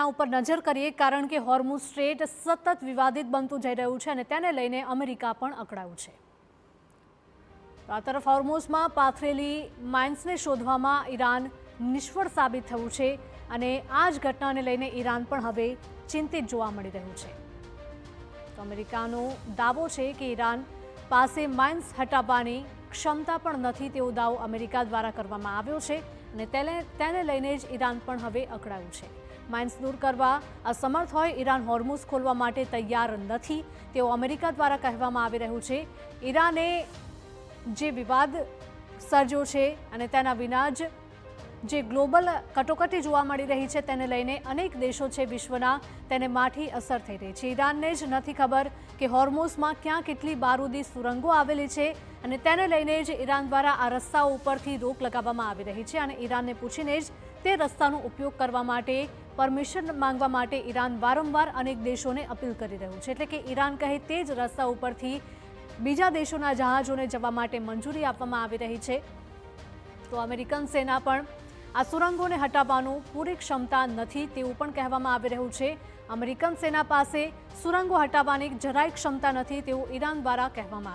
તેના ઉપર નજર કરીએ, કારણ કે હોર્મુઝ સ્ટ્રેટ સતત વિવાદિત બનતું જઈ રહ્યું છે અને તેને લઈને અમેરિકા પણ અકળાયું છે. આ તરફ હોર્મુઝમાં પાથરેલી માઇન્સને શોધવામાં ઈરાન નિષ્ફળ સાબિત થયું છે અને આ જ ઘટનાને લઈને ઈરાન પણ હવે ચિંતિત જોવા મળી રહ્યું છે. તો અમેરિકાનો દાવો છે કે ઈરાન પાસે માઇન્સ હટાવવાની ક્ષમતા પણ નથી તેવો દાવો અમેરિકા દ્વારા કરવામાં આવ્યો છે અને તેને લઈને જ ઈરાન પણ હવે અકળાયું છે. માઇન્સ દૂર કરવા અસમર્થ હોય ઈરાન હોર્મુઝ ખોલવા માટે તૈયાર નથી તેવું અમેરિકા દ્વારા કહેવામાં આવી રહ્યું છે. ઈરાને જે વિવાદ સર્જ્યો છે અને તેના વિના જ જે ગ્લોબલ કટોકટી જોવા મળી રહી છે તેને લઈને અનેક દેશો છે વિશ્વના, તેને માઠી અસર થઈ રહી છે. ઈરાનને જ નથી ખબર કે હોર્મુઝમાં ક્યાં કેટલી બારૂદી સુરંગો આવેલી છે અને તેને લઈને જ ઈરાન દ્વારા આ રસ્તાઓ ઉપરથી રોક લગાવવામાં આવી રહી છે અને ઈરાનને પૂછીને જ તે રસ્તાનો ઉપયોગ કરવા માટે પરમિશન માંગવા માટે ઈરાન વારંવાર અનેક દેશોને અપીલ કરી રહ્યું છે. એટલે કે ઈરાન કહે તે જ રસ્તા ઉપરથી બીજા દેશોના જહાજોને જવા માટે મંજૂરી આપવામાં આવી રહી છે. તો અમેરિકન સેના પણ આ સુરંગોને હટાવવાનું પૂરી ક્ષમતા નથી તેવું પણ કહેવામાં આવી રહ્યું છે. અમેરિકન સેના પાસે સુરંગો હટાવવાની જરાય ક્ષમતા નથી તેવું ઈરાન દ્વારા કહેવામાં આવે છે.